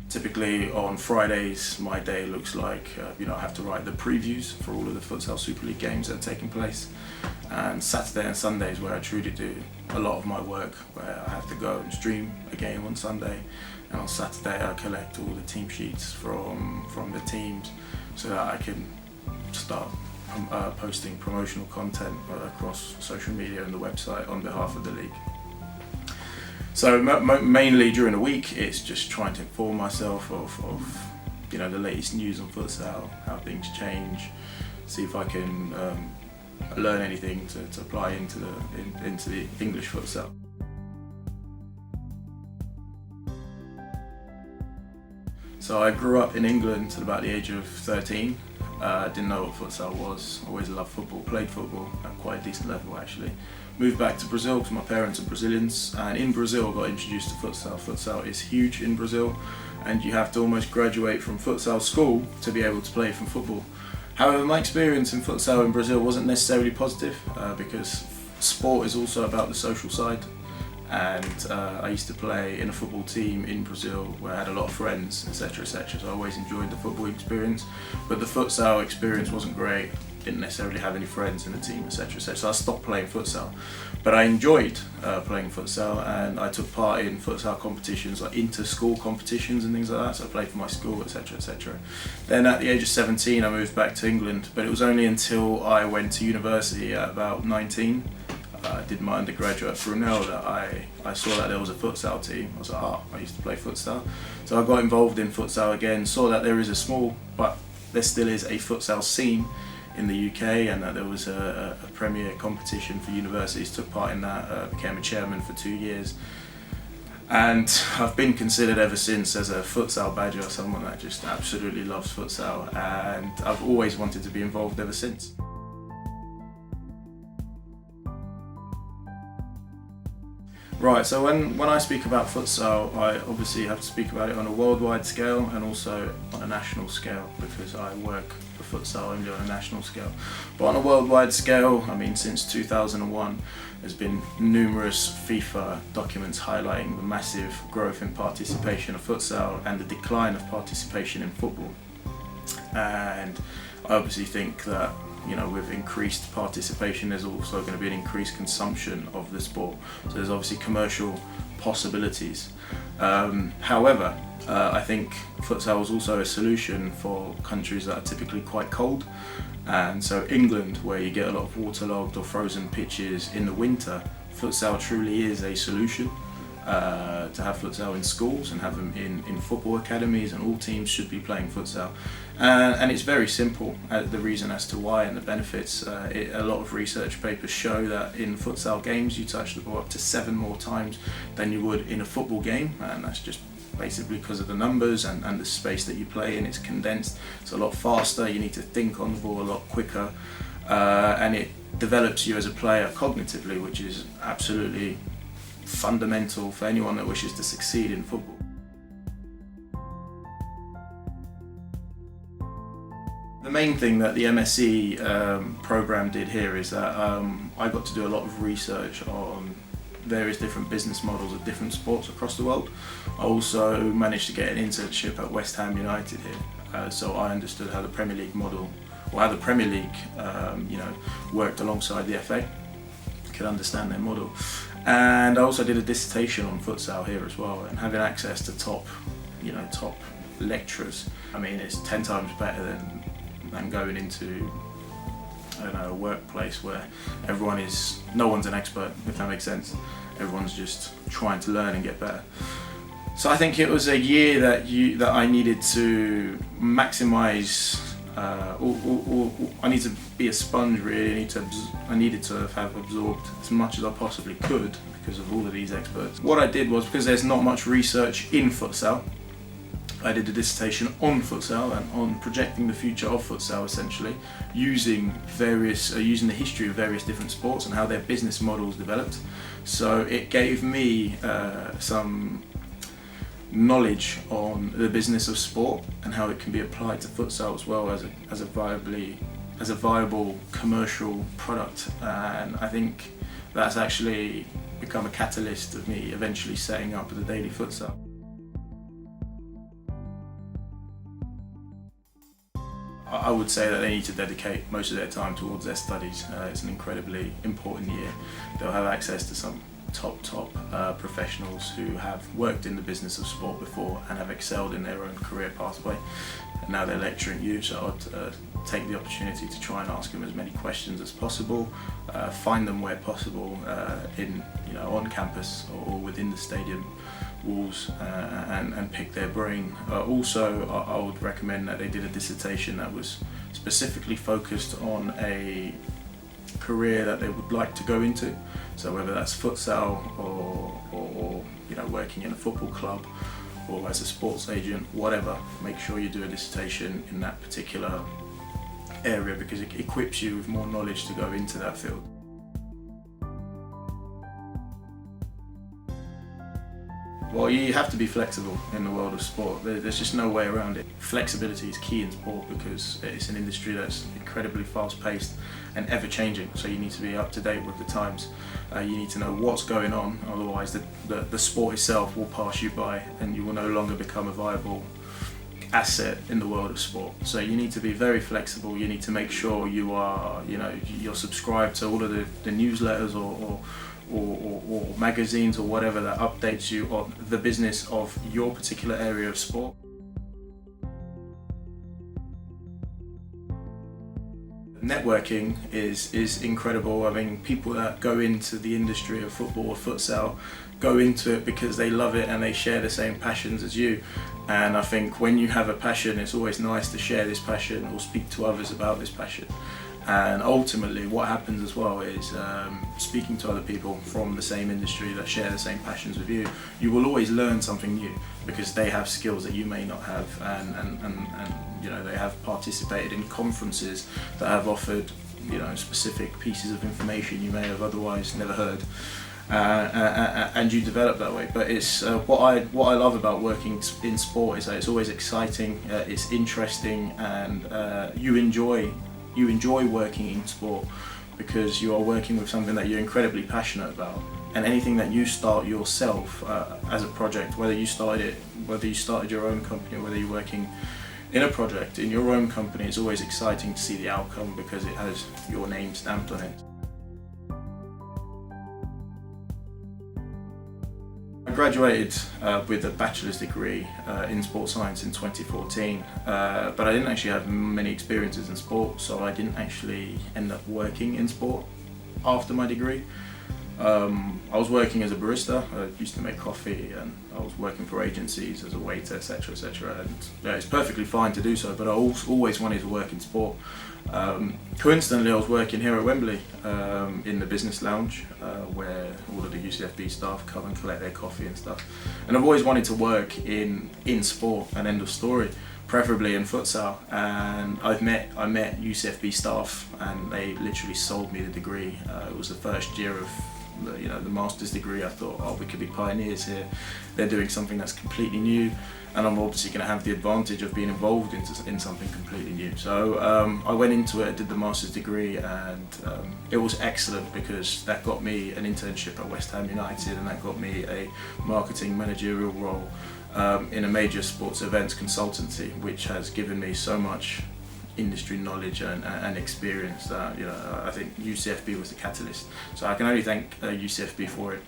Typically on Fridays, my day looks like, I have to write the previews for all of the Futsal Super League games that are taking place. And Saturday and Sundays where I truly do a lot of my work, where I have to go and stream a game on Sunday. And on Saturday I collect all the team sheets from the teams so that I can start posting promotional content across social media and the website on behalf of the league. So mainly during the week, it's just trying to inform myself of the latest news on futsal, how things change, see if I can learn anything to apply into the English futsal. So I grew up in England at about the age of 13. Didn't know what futsal was. Always loved football, played football at quite a decent level actually. Moved back to Brazil because my parents are Brazilians, and in Brazil got introduced to futsal. Futsal is huge in Brazil, and you have to almost graduate from futsal school to be able to play from football. However, my experience in futsal in Brazil wasn't necessarily positive because sport is also about the social side. And I used to play in a football team in Brazil where I had a lot of friends, etc, etc. So I always enjoyed the football experience, but the futsal experience wasn't great. Didn't necessarily have any friends in the team, etc, etc. So I stopped playing futsal, but I enjoyed playing futsal, and I took part in futsal competitions, like inter-school competitions and things like that. So I played for my school, etc, etc. Then at the age of 17 I moved back to England, but it was only until I went to university at about 19. I did my undergraduate at Brunel that I saw that there was a futsal team. I was like, I used to play futsal. So I got involved in futsal again, saw that there is a small, but there still is a futsal scene in the UK, and that there was a premier competition for universities, took part in that, became a chairman for 2 years. And I've been considered ever since as a futsal badger, someone that just absolutely loves futsal, and I've always wanted to be involved ever since. Right, so when I speak about futsal, I obviously have to speak about it on a worldwide scale and also on a national scale, because I work for futsal only on a national scale. But on a worldwide scale, I mean, since 2001, there's been numerous FIFA documents highlighting the massive growth in participation of futsal and the decline of participation in football. And I obviously think that with increased participation, there's also going to be an increased consumption of the sport. So there's obviously commercial possibilities. However, I think futsal is also a solution for countries that are typically quite cold. And so England, where you get a lot of waterlogged or frozen pitches in the winter, futsal truly is a solution. To have futsal in schools and have them in football academies, and all teams should be playing futsal. And it's very simple, the reason as to why and the benefits. A lot of research papers show that in futsal games you touch the ball up to 7 more times than you would in a football game, and that's just basically because of the numbers and the space that you play in. It's condensed, it's a lot faster, you need to think on the ball a lot quicker, and it develops you as a player cognitively, which is absolutely fundamental for anyone that wishes to succeed in football. The main thing that the MSc program did here is that I got to do a lot of research on various different business models of different sports across the world. I also managed to get an internship at West Ham United here, so I understood how the Premier League model, or how the Premier League worked alongside the FA. I could understand their model. And I also did a dissertation on futsal here as well, and having access to top lecturers. I mean, it's 10 times better than going into, a workplace where no one's an expert, if that makes sense. Everyone's just trying to learn and get better. So I think it was a year that I needed to maximise. I need to be a sponge really. I needed to have absorbed as much as I possibly could because of all of these experts. What I did was, because there's not much research in futsal, I did a dissertation on futsal and on projecting the future of futsal, essentially using the history of various different sports and how their business models developed. So it gave me some knowledge on the business of sport and how it can be applied to futsal as well as a viable commercial product, and I think that's actually become a catalyst of me eventually setting up the Daily Futsal. I would say that they need to dedicate most of their time towards their studies. It's an incredibly important year. They'll have access to some top professionals who have worked in the business of sport before and have excelled in their own career pathway. And now they're lecturing you, so I'd take the opportunity to try and ask them as many questions as possible, find them where possible on campus or within the stadium walls, and pick their brain. Also, I would recommend that they did a dissertation that was specifically focused on a career that they would like to go into. So whether that's futsal or working in a football club or as a sports agent, whatever, make sure you do a dissertation in that particular area because it equips you with more knowledge to go into that field. Well, you have to be flexible in the world of sport. There's just no way around it. Flexibility is key in sport because it's an industry that's incredibly fast-paced and ever-changing, so you need to be up to date with the times. You need to know what's going on, otherwise the sport itself will pass you by and you will no longer become a viable asset in the world of sport. So you need to be very flexible. You need to make sure you're subscribed to all of the newsletters or magazines or whatever that updates you on the business of your particular area of sport. Networking is incredible. I mean, people that go into the industry of football or futsal go into it because they love it and they share the same passions as you. And I think when you have a passion, it's always nice to share this passion or speak to others about this passion. And ultimately what happens as well is speaking to other people from the same industry that share the same passions with you, you will always learn something new because they have skills that you may not have, and they have participated in conferences that have offered specific pieces of information you may have otherwise never heard. And you develop that way. But it's what I love about working in sport is that it's always exciting, it's interesting, and you enjoy working in sport because you are working with something that you're incredibly passionate about. And anything that you start yourself as a project, whether you started your own company or whether you're working in a project in your own company, it's always exciting to see the outcome because it has your name stamped on it. I graduated with a bachelor's degree in sports science in 2014, but I didn't actually have many experiences in sport, so I didn't actually end up working in sport after my degree. I was working as a barista. I used to make coffee, and I was working for agencies as a waiter, etc., etc. And it's perfectly fine to do so, but I always wanted to work in sport. Coincidentally, I was working here at Wembley in the business lounge where all of the UCFB staff come and collect their coffee and stuff. And I've always wanted to work in sport, and end of story, preferably in futsal. And I met UCFB staff, and they literally sold me the degree. It was the first year of the Masters degree. I thought, we could be pioneers here. They're doing something that's completely new, and I'm obviously going to have the advantage of being involved in something completely new. So I went into it, did the Masters degree, and it was excellent because that got me an internship at West Ham United, and that got me a marketing managerial role in a major sports events consultancy, which has given me so much industry knowledge and experience that I think UCFB was the catalyst. So I can only thank UCFB for it.